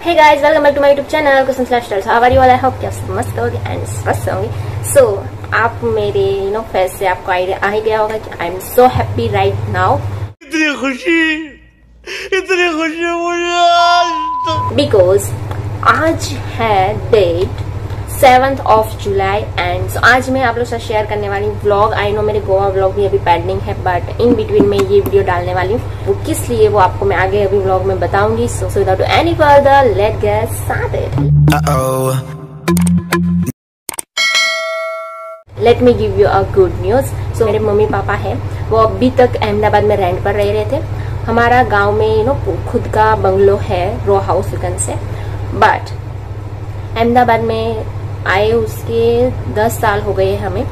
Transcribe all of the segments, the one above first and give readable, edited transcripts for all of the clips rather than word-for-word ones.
Hey guys, welcome back to my YouTube channel Kusum lifestyle. How are you all? I hope कि आप सब मस्त होंगे एंड स्वस्थ होंगे। सो आप मेरे फेस से आपको आइडिया आ ही गया होगा कि I am so happy right now. इतनी खुशी मुझे आज, बिकॉज आज है date 7th of July and आज मैं आप लोग से शेयर करने वाली हूँ व्लॉग। आई नो मेरे गोवा व्लॉग भी अभी पेंडिंग है, बट इन बिटवीन में ये वीडियो डालने वाली हूँ। वो किस लिए वो आपको मैं आगे अभी व्लॉग में बताऊंगी। So without any further late get started. Let me give you a good news. So मेरे मम्मी पापा है वो अभी तक अहमदाबाद में रेंट पर रह रहे थे। हमारा गाँव में खुद का बंगलो है, row house you can say, but Ahmedabad में आए उसके 10 साल हो गए हमें,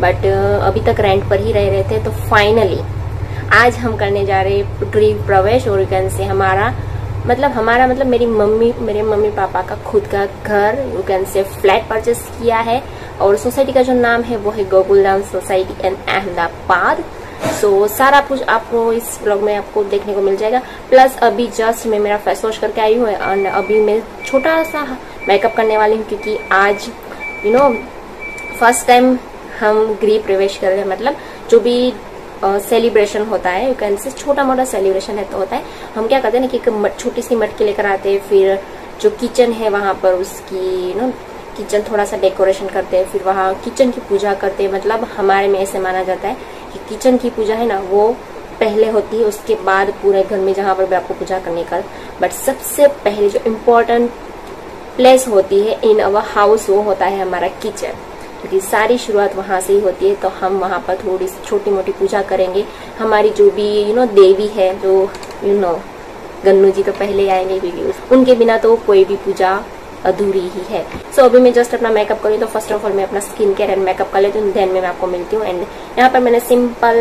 बट अभी तक रेंट पर ही रह रहे थे। तो फाइनली आज हम करने जा रहे गृह प्रवेश, और यू कैन से हमारा मतलब मेरे मम्मी पापा का खुद का घर, यू कैन से फ्लैट परचेस किया है। और सोसाइटी का जो नाम है वो है गोकुलधाम सोसाइटी इन अहमदाबाद। सो सारा कुछ आपको इस ब्लॉग में आपको देखने को मिल जाएगा। प्लस अभी जस्ट मैं मेरा फेस वॉश करके आई हूँ और अभी मैं छोटा सा मेकअप करने वाली हूँ, क्योंकि आज फर्स्ट टाइम हम गृह प्रवेश कर रहे हैं। मतलब जो भी सेलिब्रेशन होता है, यू कैन से छोटा मोटा सेलिब्रेशन है तो होता है। हम क्या करते हैं ना कि एक छोटी सी मटकी लेकर आते हैं, फिर जो किचन है वहां पर उसकी किचन थोड़ा सा डेकोरेशन करते हैं, फिर वहाँ किचन की पूजा करते हैं। मतलब हमारे में ऐसे माना जाता है कि किचन की पूजा है ना वो पहले होती है, उसके बाद पूरे घर में जहाँ पर भी आपको पूजा करने का। बट सबसे पहले जो इम्पोर्टेंट प्लेस होती है इन अवर हाउस वो होता है हमारा किचन, क्योंकि सारी शुरुआत वहां से ही होती है। तो हम वहां पर थोड़ी सी छोटी मोटी पूजा करेंगे। हमारी जो भी देवी है, जो गन्नू जी तो पहले आएंगे, क्योंकि उनके बिना तो कोई भी पूजा अधूरी ही है। सो अभी मैं जस्ट अपना मेकअप करूँ, तो फर्स्ट ऑफ ऑल मैं अपना स्किन केयर एंड मेकअप कर लेती हूँ, देन मैं आपको मिलती हूँ। एंड यहाँ पर मैंने सिंपल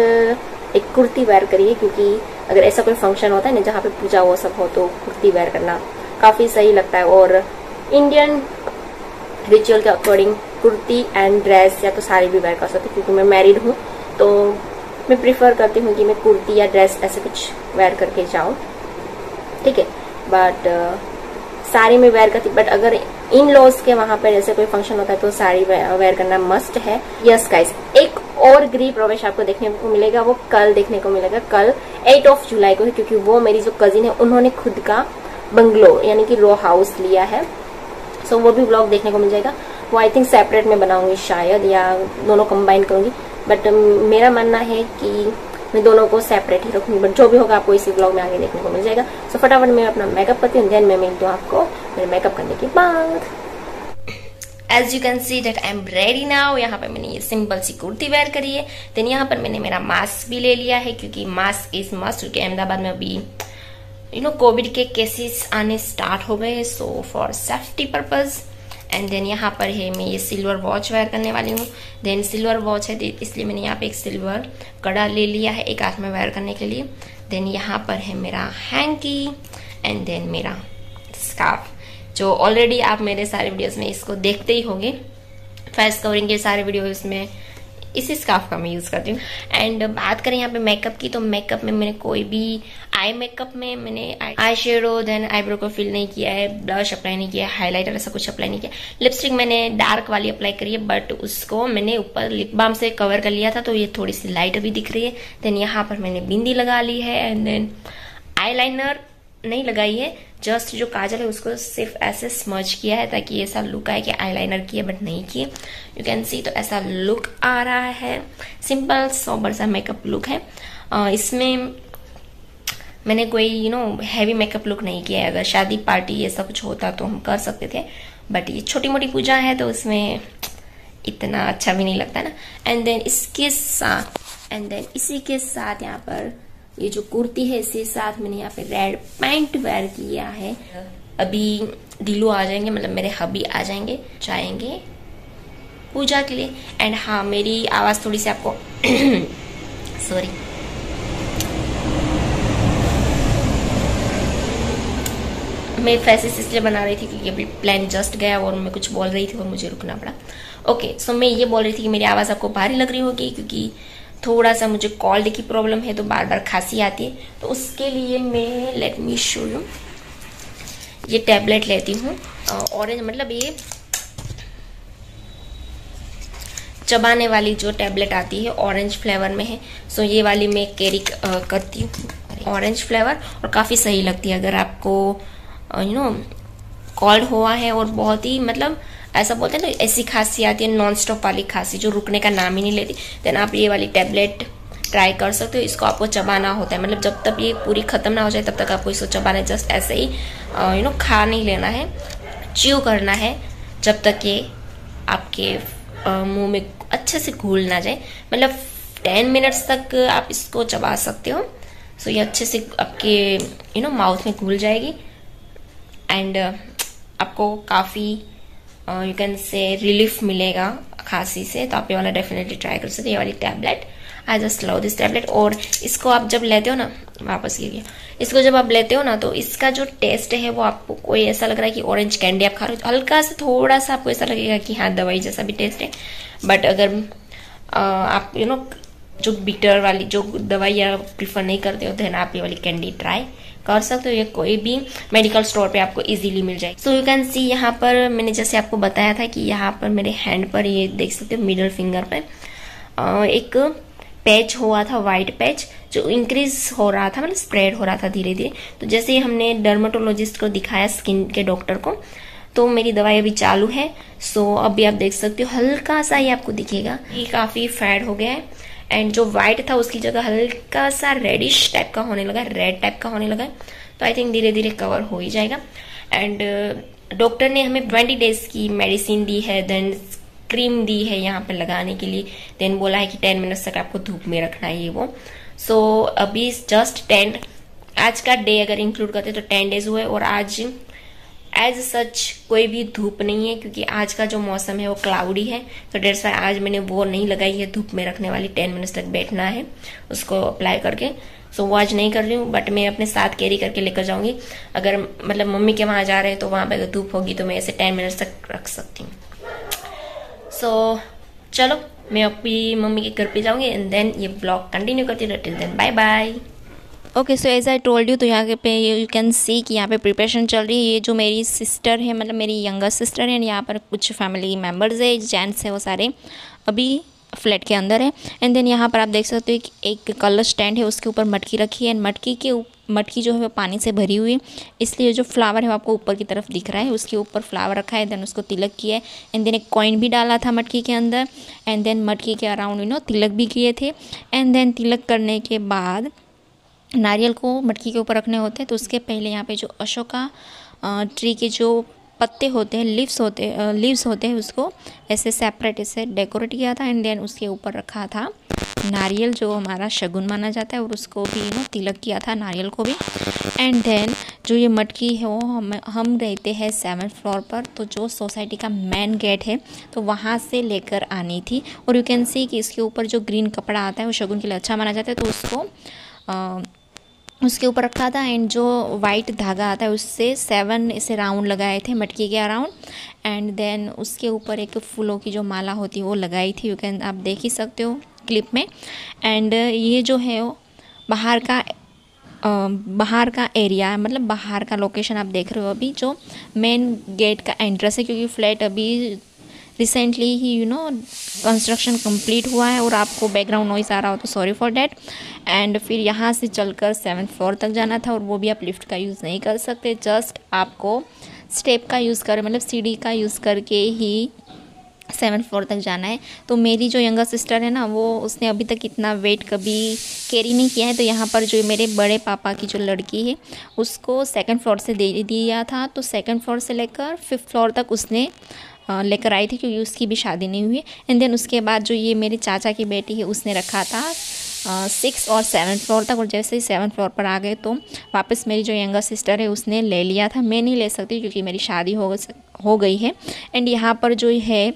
एक कुर्ती वेयर करी है, क्योंकि अगर ऐसा कोई फंक्शन होता है ना जहाँ पे पूजा वो सब हो, तो कुर्ती वेयर करना काफी सही लगता है। और इंडियन रिचुअल के अकॉर्डिंग कुर्ती एंड ड्रेस या तो साड़ी भी वेयर कर सकती हूँ, क्योंकि मैं मैरिड हूँ तो मैं प्रिफर करती हूँ कि मैं कुर्ती या ड्रेस ऐसे कुछ वेयर करके जाऊँ, ठीक है। बट साड़ी में वेयर करती, बट अगर इन लॉज के वहां पर जैसे कोई फंक्शन होता है तो साड़ी वेयर करना मस्ट है। यस गाइस, एक और गृह प्रवेश आपको देखने को मिलेगा, वो कल देखने को मिलेगा। कल 8 of July को है, क्योंकि वो मेरी जो कजिन है उन्होंने खुद का बंगलो यानी कि रो हाउस लिया है। सो वो भी ब्लॉग देखने को मिल जाएगा। वो आई थिंक सेपरेट में बनाऊंगी शायद, या दोनों कंबाइन करूंगी, बट मेरा मानना है कि मैं दोनों को सेपरेट ही रखूंगी। बट जो भी होगा आपको इसी ब्लॉग में आगे देखने को मिल जाएगा। सो फटाफट मैं अपना मेकअप करती हूँ, देन मैं मिलती हूँ आपको मेरे मेकअप करने के बाद। As you can see that I am ready now. यहाँ पर मैंने ये सिंपल सी कुर्ती वेयर करी है। देन यहाँ पर मैंने मेरा मास्क भी ले लिया है, क्योंकि मास्क इज मस्ट, क्योंकि अहमदाबाद में अभी कोविड के केसेस आने स्टार्ट हो गए। So for safety purpose. And then यहाँ पर है मैं ये सिल्वर वॉच वेयर करने वाली हूँ। देन सिल्वर वॉच है इसलिए मैंने यहाँ पे एक सिल्वर कड़ा ले लिया है एक हाथ में वेयर करने के लिए। देन यहाँ पर है मेरा हैंकी एंड देन मेरा स्कार्फ, जो ऑलरेडी आप मेरे सारे वीडियोस में इसको देखते ही होंगे। फेस कवरिंग के सारे वीडियोस में इसी स्कार्फ का मैं यूज करती हूँ। एंड बात करें यहाँ पे मेकअप की, तो मेकअप में मैंने कोई भी आई मेकअप में मैंने आई शेडो देन आईब्रो को फिल नहीं किया है, ब्लश अप्लाई नहीं किया है, हाइलाइटर ऐसा कुछ अप्लाई नहीं किया। लिपस्टिक मैंने डार्क वाली अप्लाई करी है, बट उसको मैंने ऊपर लिप बाम से कवर कर लिया था, तो ये थोड़ी सी लाइट अभी दिख रही है। देन यहाँ पर मैंने बिंदी लगा ली है। एंड देन आईलाइनर नहीं लगाई है, जस्ट जो काजल है उसको सिर्फ ऐसे स्मज किया है, ताकि ऐसा लुक आए कि आईलाइनर किया बट नहीं किए। यू कैन सी, तो ऐसा लुक आ रहा है। सिंपल सोबर सा मेकअप लुक है। इसमें मैंने कोई हैवी मेकअप लुक नहीं किया है। अगर शादी पार्टी ऐसा कुछ होता तो हम कर सकते थे, बट ये छोटी मोटी पूजा है तो उसमें इतना अच्छा भी नहीं लगता ना। एंड देन इसी के साथ यहाँ पर ये जो कुर्ती है इसके साथ मैंने यहाँ पे रेड पैंट वेयर किया है। अभी ढीलू आ जाएंगे, मतलब मेरे हबी आ जाएंगे पूजा के लिए। एंड हाँ, मेरी आवाज थोड़ी सी आपको सॉरी, मैं फेसेस इसलिए बना रही थी क्योंकि अभी प्लान जस्ट गया और मैं कुछ बोल रही थी और मुझे रुकना पड़ा। ओके, सो मैं ये बोल रही थी कि मेरी आवाज आपको भारी लग रही होगी, क्योंकि थोड़ा सा मुझे कोल्ड की प्रॉब्लम है, तो बार बार खांसी आती है। तो उसके लिए मैं लेट मी शो यू, ये टैबलेट लेती हूँ। ऑरेंज मतलब ये चबाने वाली जो टैबलेट आती है ऑरेंज फ्लेवर में है, सो ये वाली मैं कैरी करती हूँ, ऑरेंज फ्लेवर, और काफ़ी सही लगती है। अगर आपको कोल्ड हुआ है और बहुत ही मतलब ऐसा बोलते हैं ना ऐसी खांसी आती है नॉन स्टॉप वाली खांसी जो रुकने का नाम ही नहीं लेती, देन आप ये वाली टैबलेट ट्राई कर सकते हो। इसको आपको चबाना होता है, मतलब जब तक ये पूरी खत्म ना हो जाए तब तक आपको इसको चबाना है। जस्ट ऐसे ही खा नहीं लेना है, च्यू करना है जब तक ये आपके मुंह में अच्छे से घुल ना जाए। मतलब 10 मिनट्स तक आप इसको चबा सकते हो। सो ये अच्छे से आपके माउथ में घुल जाएगी एंड आपको काफ़ी यू कैन से रिलीफ मिलेगा खांसी से। तो आप ये वाला डेफिनेटली ट्राई कर सकते हो, ये वाली tablet. I just love this tablet. और इसको आप जब लेते हो ना, वापस गिर गया, इसको जब आप लेते हो ना तो इसका जो टेस्ट है वो आपको कोई ऐसा लग रहा है कि ऑरेंज कैंडी आप खा रहे हो, हल्का सा थोड़ा सा आपको ऐसा लगेगा कि हाँ दवाई जैसा भी टेस्ट है। बट अगर आप जो बिटर वाली जो दवाई आप प्रीफर नहीं करते हो तो आप ये वाली कैंडी ट्राई कर सकते हो। ये कोई भी मेडिकल स्टोर पे आपको इजीली मिल जाएगी। सो यू कैन सी यहाँ पर मैंने जैसे आपको बताया था कि यहाँ पर मेरे हैंड पर ये देख सकते हो मिडल फिंगर पे एक पैच हुआ था, वाइट पैच जो इंक्रीज हो रहा था, मतलब स्प्रेड हो रहा था धीरे धीरे। तो जैसे ही हमने डर्मेटोलॉजिस्ट को दिखाया, स्किन के डॉक्टर को, तो मेरी दवाई अभी चालू है। सो अभी आप देख सकते हो हल्का सा ही आपको दिखेगा, ये काफी फेड हो गया है एंड जो व्हाइट था उसकी जगह हल्का सा रेडिश टाइप का होने लगा, रेड टाइप का होने लगा। तो आई थिंक धीरे धीरे कवर हो ही जाएगा। एंड डॉक्टर ने हमें 20 डेज की मेडिसिन दी है, देन क्रीम दी है यहाँ पे लगाने के लिए, देन बोला है कि 10 मिनट्स तक आपको धूप में रखना है ये वो। सो अभी जस्ट 10 आज का डे अगर इंक्लूड करते तो 10 डेज हुए और आज एज सच कोई भी धूप नहीं है क्योंकि आज का जो मौसम है वो क्लाउडी है। तो डेट्स वाई आज मैंने वो नहीं लगाई है धूप में रखने वाली, 10 मिनट्स तक बैठना है उसको अप्लाई करके। सो वो आज नहीं कर रही हूँ, बट मैं अपने साथ कैरी करके लेकर जाऊंगी। अगर मतलब मम्मी के वहां जा रहे हैं तो वहां पे अगर धूप होगी तो मैं ऐसे 10 मिनट्स तक रख सकती हूँ। सो चलो मैं अपनी मम्मी के घर पे जाऊंगी एंड देन ये ब्लॉग कंटिन्यू करती हूँ। Till then bye bye. Okay, so as I told you, तो यहाँ पे यू कैन सी कि यहाँ पे प्रिपरेशन चल रही है। ये जो मेरी सिस्टर है, मतलब मेरी यंगर सिस्टर है, यहाँ पर कुछ फैमिली मेम्बर्स है, जेंट्स है, वो सारे अभी फ्लैट के अंदर है। एंड देन यहाँ पर आप देख सकते हो एक कलर स्टैंड है, उसके ऊपर मटकी रखी है एंड मटकी जो है वो पानी से भरी हुई है, इसलिए जो फ्लावर है वो आपको ऊपर की तरफ दिख रहा है, उसके ऊपर फ्लावर रखा है। देन उसको तिलक किया है एंड देन एक कॉइन भी डाला था मटकी के अंदर एंड देन मटकी के अराउंड तिलक भी किए थे। एंड देन तिलक करने के बाद नारियल को मटकी के ऊपर रखने होते हैं। तो उसके पहले यहाँ पे जो अशोका ट्री के जो पत्ते होते हैं, लीव्स होते हैं, उसको ऐसे सेपरेट ऐसे डेकोरेट किया था एंड देन उसके ऊपर रखा था नारियल जो हमारा शगुन माना जाता है, और उसको भी तिलक किया था नारियल को भी। एंड देन जो ये मटकी है वो हम रहते हैं 7th फ्लोर पर, तो जो सोसाइटी का मेन गेट है तो वहाँ से लेकर आनी थी। और यू कैन सी कि इसके ऊपर जो ग्रीन कपड़ा आता है वो शगुन के लिए अच्छा माना जाता है, तो उसको उसके ऊपर रखा था। एंड जो वाइट धागा आता है उससे 7 ऐसे राउंड लगाए थे मटकी के अराउंड एंड देन उसके ऊपर एक फूलों की जो माला होती है वो लगाई थी। यू कैन आप देख ही सकते हो क्लिप में। एंड ये जो है वो बाहर का एरिया है, मतलब बाहर का लोकेशन आप देख रहे हो अभी जो मेन गेट का एंट्रेंस है, क्योंकि फ्लैट अभी रिसेंटली ही कंस्ट्रक्शन कंप्लीट हुआ है और आपको बैकग्राउंड नॉइस आ रहा हो तो सॉरी फॉर डैट। एंड फिर यहाँ से चलकर 7th फ्लोर तक जाना था और वो भी आप लिफ्ट का यूज़ नहीं कर सकते, जस्ट आपको स्टेप का यूज़ कर मतलब सीढ़ी का यूज़ करके ही 7th फ्लोर तक जाना है। तो मेरी जो यंगर सिस्टर है ना, वो उसने अभी तक इतना वेट कभी कैरी नहीं किया है। तो यहाँ पर जो मेरे बड़े पापा की जो लड़की है उसको 2nd फ्लोर से दे दिया था, तो 2nd फ्लोर से लेकर 5th फ्लोर तक उसने लेकर आई थी क्योंकि उसकी भी शादी नहीं हुई। एंड देन उसके बाद जो ये मेरे चाचा की बेटी है उसने रखा था 6 और 7th फ्लोर तक, और जैसे ही 7th फ्लोर पर आ गए तो वापस मेरी जो यंगर सिस्टर है उसने ले लिया था। मैं नहीं ले सकती क्योंकि मेरी शादी हो गई है। एंड यहाँ पर जो है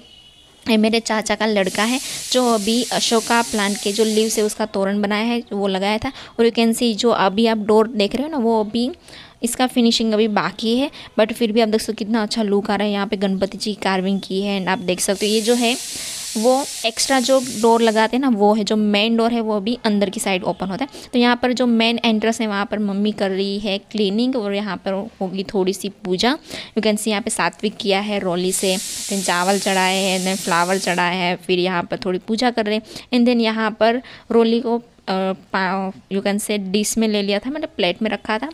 मेरे चाचा का लड़का है जो अभी अशोका प्लांट के जो लीव्स है उसका तोरण बनाया है, वो लगाया था। और यू कैन सी जो अभी आप डोर देख रहे हो ना, वो अभी इसका फिनिशिंग अभी बाकी है, बट फिर भी आप देख सकते हो कितना अच्छा लुक आ रहा है। यहाँ पे गणपति जी की कार्विंग की है एंड आप देख सकते हो ये जो है वो एक्स्ट्रा जो डोर लगाते हैं ना वो है, जो मेन डोर है वो भी अंदर की साइड ओपन होता है। तो यहाँ पर जो मेन एंट्रेंस है वहाँ पर मम्मी कर रही है क्लीनिंग, और यहाँ पर होगी थोड़ी सी पूजा। यू कैन सी यहाँ पे सात्विक किया है रोली से, देन चावल चढ़ाए हैं, देन फ्लावर चढ़ाए हैं, फिर यहाँ पर थोड़ी पूजा कर रहे हैं। एंड देन यहाँ पर रोली को यू कैन से डिश में ले लिया था, मतलब प्लेट में रखा था।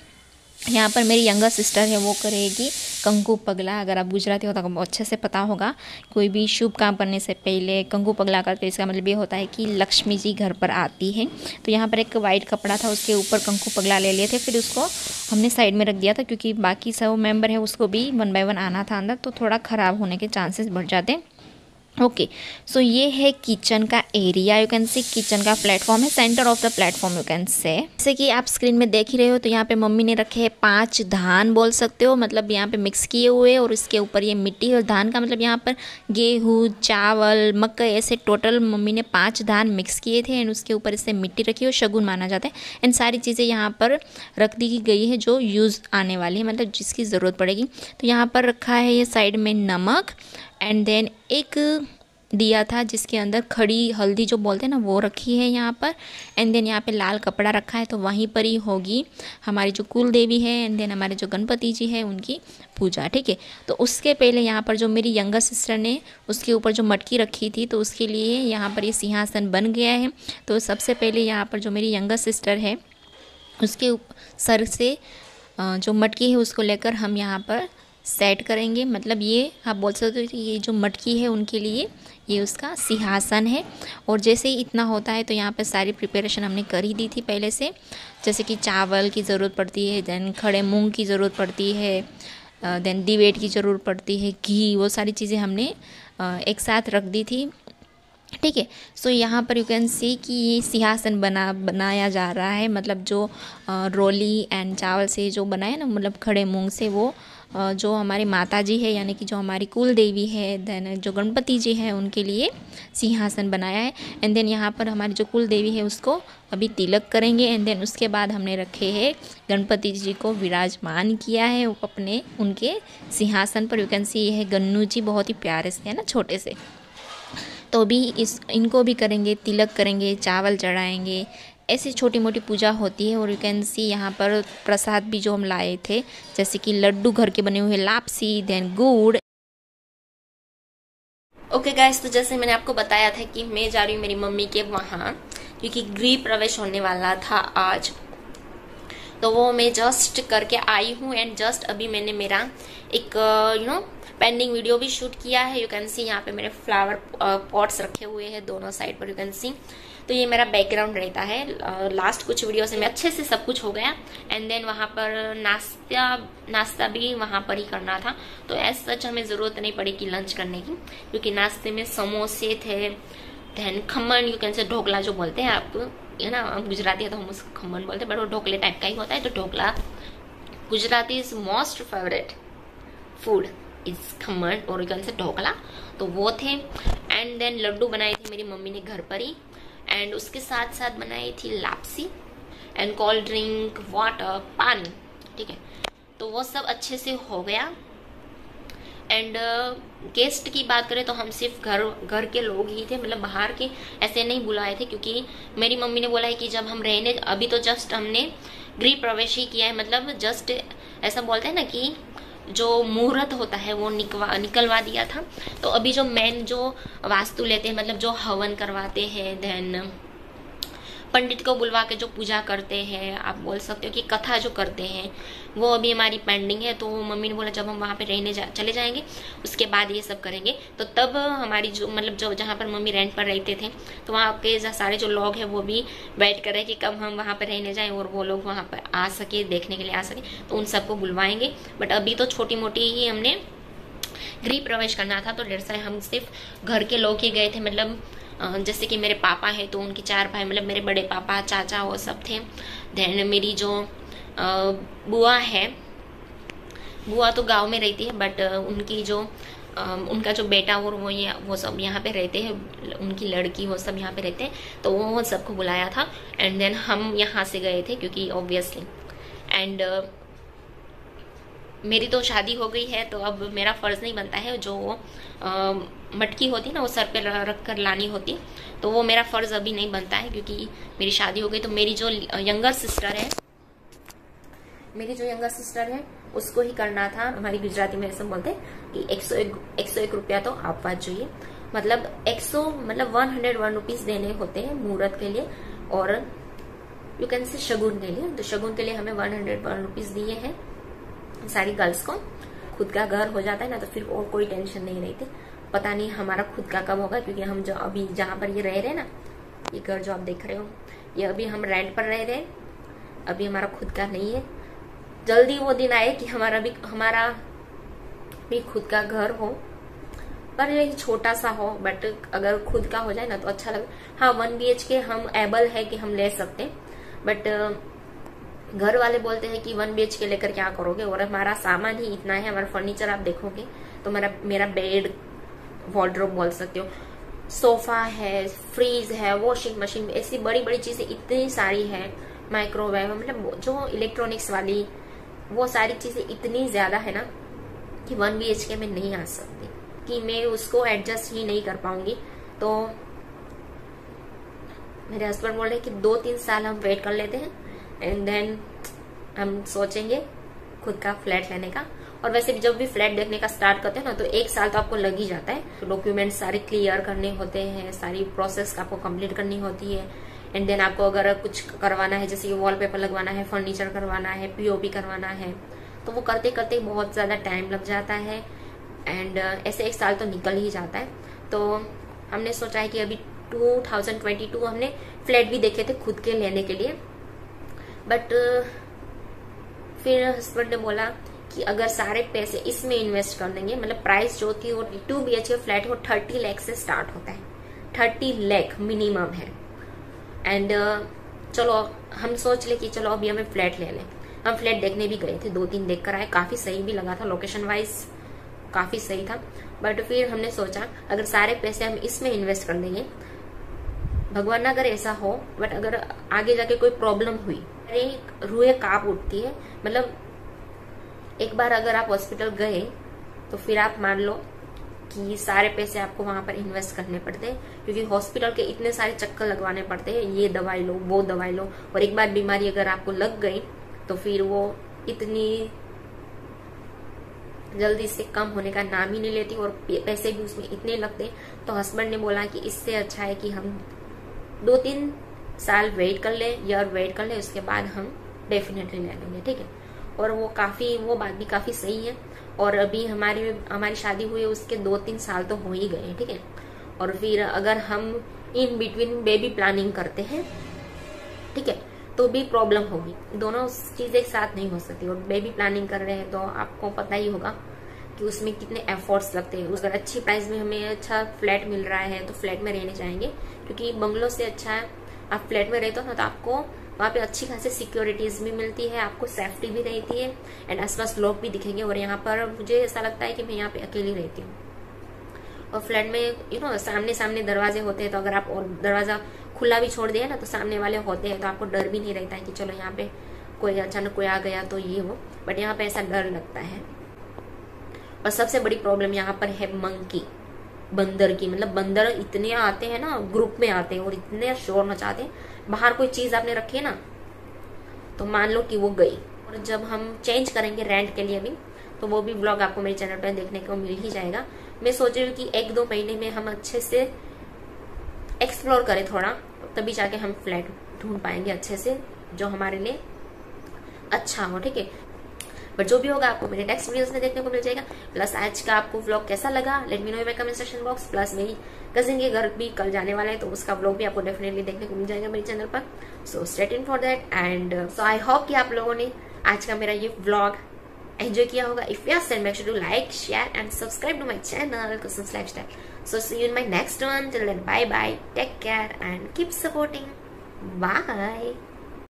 यहाँ पर मेरी यंगर सिस्टर है, वो करेगी कंकु पगला। अगर आप गुजराती हो तो आपको अच्छे से पता होगा, कोई भी शुभ काम करने से पहले कंकु पगला करते हैं। इसका मतलब ये होता है कि लक्ष्मी जी घर पर आती है। तो यहाँ पर एक वाइट कपड़ा था, उसके ऊपर कंकु पगला ले लिए थे, फिर उसको हमने साइड में रख दिया था, क्योंकि बाकी सब मेम्बर है उसको भी 1 बाय 1 आना था अंदर, तो थोड़ा ख़राब होने के चांसेस बढ़ जाते हैं। ओके, सो ये है किचन का area, you can C kitchen का प्लेटफॉर्म है, centre of the platform you can से। जैसे कि आप स्क्रीन में देख ही रहे हो, तो यहाँ पे मम्मी ने रखे हैं 5 धान बोल सकते हो, मतलब यहाँ पे मिक्स किए हुए, और इसके ऊपर ये मिट्टी, और धान का मतलब यहाँ पर गेहूँ, चावल, मकई, ऐसे टोटल मम्मी ने 5 धान मिक्स किए थे। एंड उसके ऊपर इससे मिट्टी रखी और शगुन माना जाता है। एंड सारी चीज़ें यहाँ पर रख दी गई है जो यूज़ आने वाली है, मतलब जिसकी ज़रूरत पड़ेगी। तो यहाँ पर रखा है ये साइड में नमक, एंड देन एक दिया था जिसके अंदर खड़ी हल्दी जो बोलते हैं ना वो रखी है यहाँ पर। एंड देन यहाँ पे लाल कपड़ा रखा है, तो वहीं पर ही होगी हमारी जो कुल देवी है, एंड देन हमारे जो गणपति जी है उनकी पूजा, ठीक है। तो उसके पहले यहाँ पर जो मेरी यंगर सिस्टर ने उसके ऊपर जो मटकी रखी थी, तो उसके लिए यहाँ पर ये सिंहासन बन गया है। तो सबसे पहले यहाँ पर जो मेरी यंगर सिस्टर है उसके सर से जो मटकी है उसको लेकर हम यहाँ पर सेट करेंगे, मतलब ये आप बोल सकते हो कि ये जो मटकी है उनके लिए ये उसका सिंहासन है। और जैसे ही इतना होता है तो यहाँ पे सारी प्रिपरेशन हमने कर ही दी थी पहले से, जैसे कि चावल की ज़रूरत पड़ती है, देन खड़े मूंग की ज़रूरत पड़ती है, देन दिवेट की ज़रूरत पड़ती है, घी, वो सारी चीज़ें हमने एक साथ रख दी थी, ठीक है। सो यहाँ पर यू कैन सी कि ये सिंहासन बनाया जा रहा है, मतलब जो रोली एंड चावल से जो बनाया ना, मतलब खड़े मूंग से, वो जो हमारी माता जी है यानी कि जो हमारी कुल देवी है, देन जो गणपति जी है उनके लिए सिंहासन बनाया है। एंड देन यहाँ पर हमारी जो कुल देवी है उसको अभी तिलक करेंगे। एंड देन उसके बाद हमने रखे हैं गणपति जी को विराजमान किया है अपने उनके सिंहासन पर। यू कैन सी ये है गन्नू जी, बहुत ही प्यारे से है ना, छोटे से। तो भी इनको भी करेंगे, तिलक करेंगे, चावल चढ़ाएंगे, ऐसी छोटी मोटी पूजा होती है। और यू कैन सी यहाँ पर प्रसाद भी जो हम लाए थे, जैसे कि लड्डू घर के बने हुए, लापसी, देन गुड़। ओके गाइस, तो जैसे मैंने आपको बताया था कि मैं जा रही हूँ मेरी मम्मी के वहाँ, क्योंकि गृह प्रवेश होने वाला था आज, तो वो मैं जस्ट करके आई हूँ। एंड जस्ट अभी मैंने मेरा एक पेंडिंग वीडियो भी शूट किया है। यू कैन सी यहाँ पे मेरे फ्लावर पॉट्स रखे हुए हैं दोनों साइड पर, यू कैन सी। तो ये मेरा बैकग्राउंड रहता है। लास्ट कुछ वीडियो से मैं अच्छे से सब कुछ हो गया। एंड देन वहाँ पर नाश्ता भी वहाँ पर ही करना था, तो एज सच हमें ज़रूरत नहीं पड़ी कि लंच करने की, क्योंकि नाश्ते में समोसे थे, देन खमन, यू कैन से ढोकला जो बोलते हैं आप, है ना, हम गुजराती है तो हम उसको खमन बोलते हैं, बट वो ढोकले टाइप का ही होता है। तो dhokla Gujarati is most favourite food is khaman, और यू कैन से ढोकला, तो वो थे। एंड देन लड्डू बनाए थे मेरी मम्मी ने घर पर ही, एंड उसके साथ साथ बनाई थी lapsi and cold drink, water, पानी, ठीक है। तो वो सब अच्छे से हो गया। एंड गेस्ट की बात करें तो हम सिर्फ घर के लोग ही थे, मतलब बाहर के ऐसे नहीं बुलाए थे, क्योंकि मेरी मम्मी ने बोला है कि जब हम रहने, अभी तो जस्ट हमने गृह प्रवेश ही किया है, मतलब जस्ट ऐसा बोलते हैं ना कि जो मुहूर्त होता है वो निकलवा दिया था। तो अभी जो मेन जो वास्तु लेते हैं, मतलब जो हवन करवाते हैं, देन पंडित को बुलवा के जो पूजा करते हैं, आप बोल सकते हो कि कथा जो करते हैं, वो अभी हमारी पेंडिंग है। तो मम्मी ने बोला जब हम वहाँ पे रहने चले जाएंगे उसके बाद ये सब करेंगे। तो तब हमारी जो मतलब जो जहाँ पर मम्मी रेंट पर रहते थे, तो वहाँ के सारे जो लोग हैं वो भी वेट कर रहे कि कब हम वहाँ पर रहने जाएं और वो लोग वहाँ पर आ सके, देखने के लिए आ सके, तो उन सबको बुलवाएंगे। बट अभी तो छोटी मोटी ही हमने गृह प्रवेश करना था, तो दरअसल हम सिर्फ घर के लोग ही गए थे। मतलब जैसे कि मेरे पापा है तो उनके 4 भाई, मतलब मेरे बड़े पापा, चाचा, वो सब थे। देन मेरी जो बुआ है, बुआ तो गांव में रहती है, बट उनकी जो उनका जो बेटा और वो सब यहाँ पे रहते हैं, उनकी लड़की वो सब यहाँ पे रहते हैं, तो वो सबको बुलाया था। एंड देन हम यहाँ से गए थे, क्योंकि ऑब्वियसली एंड मेरी तो शादी हो गई है, तो अब मेरा फर्ज नहीं बनता है जो मटकी होती ना वो सर पे रख कर लानी होती, तो वो मेरा फर्ज अभी नहीं बनता है क्योंकि मेरी शादी हो गई। तो मेरी जो यंगर सिस्टर है उसको ही करना था। हमारी गुजराती में ऐसा बोलते हैं कि 101 रुपया तो आपवा चाहिए, मतलब 101 रुपीज देने होते हैं मुहूर्त के लिए और यू कैन से शगुन के लिए। तो शगुन के लिए हमें 101 रुपीज दिए हैं सारी गर्ल्स को। खुद का घर हो जाता है ना तो फिर और कोई टेंशन नहीं रहती। पता नहीं हमारा खुद का कब होगा, क्योंकि हम जो अभी जहाँ पर ये रह रहे हैं ना, ये घर जो आप देख रहे हो, ये अभी हम रेंट पर रह रहे हैं, अभी हमारा खुद का नहीं है। जल्दी वो दिन आए कि हमारा भी खुद का घर हो, पर ये छोटा सा हो, बट अगर खुद का हो जाए ना तो अच्छा लगे। हाँ 1 BHK हम एबल है कि हम ले सकते हैं, बट घर वाले बोलते हैं कि 1 BHK लेकर क्या करोगे, और हमारा सामान ही इतना है। हमारा फर्नीचर आप देखोगे तो मेरा बेड, वार्डरोब बोल सकते हो, सोफा है, फ्रीज है, वॉशिंग मशीन, ऐसी बड़ी बड़ी चीजें इतनी सारी है, माइक्रोवेव, मतलब जो इलेक्ट्रॉनिक्स वाली वो सारी चीजें इतनी ज्यादा है ना कि 1 BHK में नहीं आ सकती, कि मैं उसको एडजस्ट ही नहीं कर पाऊंगी। तो मेरे हस्बैंड बोल रहे कि 2-3 साल हम वेट कर लेते हैं एंड देन हम सोचेंगे खुद का फ्लैट लेने का। और वैसे भी जब भी फ्लैट देखने का स्टार्ट करते हैं ना तो 1 साल तो आपको लग ही जाता है। डॉक्यूमेंट सारे क्लियर करने होते हैं, सारी प्रोसेस आपको कंप्लीट करनी होती है। एंड देन आपको अगर कुछ करवाना है, जैसे वॉलपेपर लगवाना है, फर्नीचर करवाना है, POP करवाना है, तो वो करते करते बहुत ज्यादा टाइम लग जाता है एंड ऐसे 1 साल तो निकल ही जाता है। तो हमने सोचा है कि अभी 2022 हमने फ्लैट भी देखे थे खुद के लेने के लिए, बट फिर हस्बैंड ने बोला कि अगर सारे पैसे इसमें इन्वेस्ट कर देंगे, मतलब प्राइस जो थी वो 2 BHK फ्लैट वो 30 लाख से स्टार्ट होता है, 30 लाख मिनिमम है। एंड चलो हम सोच ले कि चलो अभी हमें फ्लैट ले लें। हम फ्लैट देखने भी गए थे, 2-3 देख कर आए, काफी सही भी लगा था, लोकेशन वाइज काफी सही था। बट फिर हमने सोचा अगर सारे पैसे हम इसमें इन्वेस्ट कर देंगे, भगवान ना करे ऐसा हो, बट अगर आगे जाके कोई प्रॉब्लम हुई, अरे रूहें कांप उठती है। मतलब एक बार अगर आप हॉस्पिटल गए तो फिर आप मान लो कि सारे पैसे आपको वहां पर इन्वेस्ट करने पड़ते हैं, क्योंकि हॉस्पिटल के इतने सारे चक्कर लगवाने पड़ते हैं, ये दवाई लो, वो दवाई लो, और एक बार बीमारी अगर आपको लग गई तो फिर वो इतनी जल्दी से कम होने का नाम ही नहीं लेती, और पैसे भी उसमें इतने लगते। तो हस्बैंड ने बोला कि इससे अच्छा है कि हम 2-3 साल वेट कर ले, ईयर वेट कर ले, उसके बाद हम डेफिनेटली ले लेंगे, ठीक है। और वो बात भी काफी सही है। और अभी हमारी शादी हुई है उसके 2-3 साल तो हो ही गए, ठीक है। और फिर अगर हम इन बिटवीन बेबी प्लानिंग करते हैं, ठीक है, तो भी प्रॉब्लम होगी, दोनों चीज एक साथ नहीं हो सकती। और बेबी प्लानिंग कर रहे हैं तो आपको पता ही होगा कि उसमें कितने एफर्ट्स लगते हैं। अगर अच्छी प्राइस में हमें अच्छा फ्लैट मिल रहा है तो फ्लैट में रहने जाएंगे, क्योंकि बंगलो से अच्छा है आप फ्लैट में रहते हो ना, तो आपको वहाँ पे अच्छी खासी सिक्योरिटीज भी मिलती है, आपको सेफ्टी भी रहती है एंड आसपास लोग भी दिखेंगे। और यहाँ पर मुझे ऐसा लगता है कि मैं यहाँ पे अकेली रहती हूँ। और फ्लैट में सामने सामने दरवाजे होते हैं, तो अगर आप और दरवाजा खुला भी छोड़ दिया ना तो सामने वाले होते हैं, तो आपको डर भी नहीं रहता है कि चलो यहाँ पे कोई अचानक कोई आ गया तो ये वो, बट यहाँ पे ऐसा डर लगता है। और सबसे बड़ी प्रॉब्लम यहाँ पर है मंकी, बंदर की। मतलब बंदर इतने आते हैं ना, ग्रुप में आते हैं और इतने शोर मचाते हैं। बाहर कोई चीज आपने रखी है ना तो मान लो कि वो गई। और जब हम चेंज करेंगे रेंट के लिए भी, तो वो भी ब्लॉग आपको मेरे चैनल पर देखने को मिल ही जाएगा। मैं सोच रही हूँ कि 1-2 महीने में हम अच्छे से एक्सप्लोर करें थोड़ा, तभी जाके हम फ्लैट ढूंढ पाएंगे अच्छे से जो हमारे लिए अच्छा हो, ठीक है। बट जो भी होगा आपको मेरे नेक्स्ट वीडियोस में देखने को मिल जाएगा। प्लस आज का आपको व्लॉग कैसा लगा let me know in my comment section box. Plus मेरी कजिन के घर भी कल जाने वाला है, तो उसका व्लॉग भी आपको डेफिनेटली देखने को मिल जाएगा मेरे चैनल पर। So stay tuned for that and so I hope कि आप लोगों ने आज का मेरा ये व्लॉग एंजॉय किया होगा। If yes then make sure to like, share and subscribe to my channel Kusum's lifestyle. So see you in my next one. Till then bye bye, take care and keep supporting. Bye.